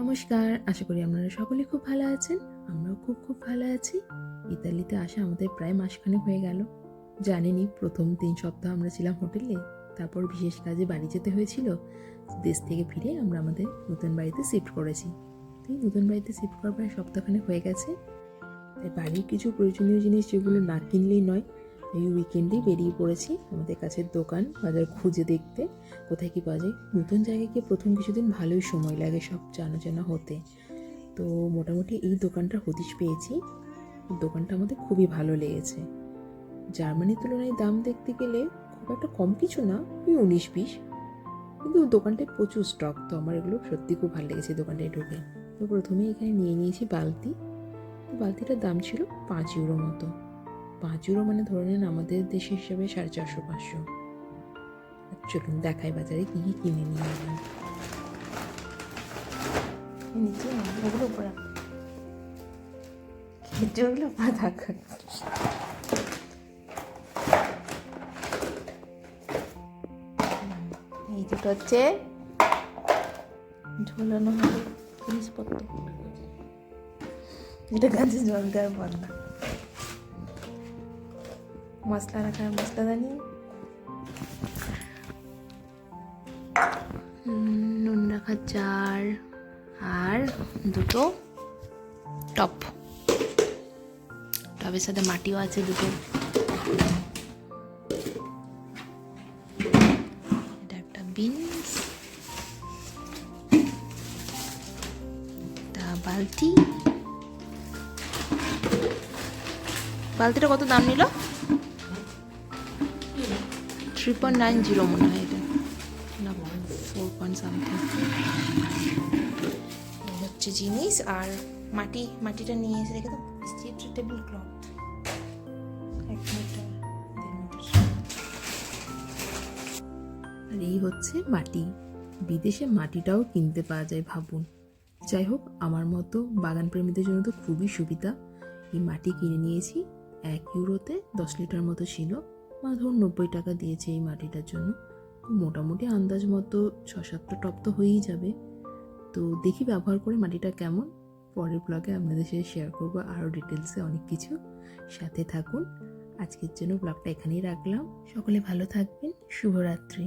নমস্কার, আশা করি আপনারা সকলে খুব ভালো আছেন। আমরাও খুব খুব ভালো আছি। ইতালিতে আসা আমাদের প্রায় মাসখানেক হয়ে গেল। জানেনই, প্রথম 3 সপ্তাহ আমরা ছিলাম হোটেলে, তারপর বিশেষ কাজে বাড়ি যেতে হয়েছিল। দেশ থেকে ফিরে আমরা আমাদের নতুন বাড়িতে শিফট করেছি। তো এই নতুন বাড়িতে শিফট করার প্রায় সপ্তাহখানেক হয়ে গেছে। তাই বাড়ির কিছু প্রয়োজনীয় জিনিস যেগুলো না কিনলেই নয়, এই উইকেন্ডেই বেরিয়ে পড়েছি আমাদের কাছের দোকান বাজার খুঁজে দেখতে কোথায় কী পাওয়া যায়। নতুন জায়গায় গিয়ে প্রথম কিছুদিন ভালোই সময় লাগে সব জানা জানা হতে। তো মোটামুটি এই দোকানটার হদিশ পেয়েছি। দোকানটা আমাদের খুবই ভালো লেগেছে। জার্মানির তুলনায় দাম দেখতে গেলে খুব একটা কম কিছু না, ওই 19-20, কিন্তু দোকানটায় প্রচুর স্টক। তো আমার এগুলো সত্যি খুব ভালো লেগেছে দোকানটায় ঢুকে। তো প্রথমেই এখানে নিয়ে নিয়েছি বালতি। তো বালতিটার দাম ছিল 5 ইউরো মতো। 5 ইউরো মানে ধরে নেন আমাদের দেশের হিসাবে 450-500। চলুন দেখাই বাজারে কী কী কিনে নিয়ে এলাম। নিচে ওগুলো উপরে খেজুরগুলো উপরে থাকা। এই দুটো হচ্ছে ঝোলানো হবে জিনিসপত্র। এটা গাছে জল দেওয়ার পর না, মশলা রাখার মশলাদানি, নুন রাখার জার, আর দুটো টপ। টবের সাথে মাটিও আছে দুটো। এটা একটা বিনস, একটা বালতি। বালতিটা কত দাম নিল? 3.90 মনে হয়, এটা না 4 something হচ্ছে জিনিস। আর মাটিটা নিয়ে এসে রেখে দাও। Table cloth 1 metre 1.5 metre. আর এই হচ্ছে মাটি। বিদেশে মাটিটাও কিনতে পাওয়া যায়, ভাবুন। যাই হোক, আমার মতো বাগান প্রেমীদের জন্য তো খুবই সুবিধা। এই মাটি কিনে নিয়েছি 1 ইউরোতে 10 লিটার মতো ছিল, বা ধরুন 90 টাকা দিয়েছে এই মাটিটার জন্য। মোটামুটি আন্দাজ মতো 6-7টা টব তো হয়েই যাবে। তো দেখি ব্যবহার করে মাটিটা কেমন। পরের ব্লগে আপনাদের সাথে শেয়ার করবো আরও ডিটেলসে অনেক কিছু। সাথে থাকুন। আজকের জন্য ব্লগটা এখানেই রাখলাম। সকলে ভালো থাকবেন। শুভরাত্রি।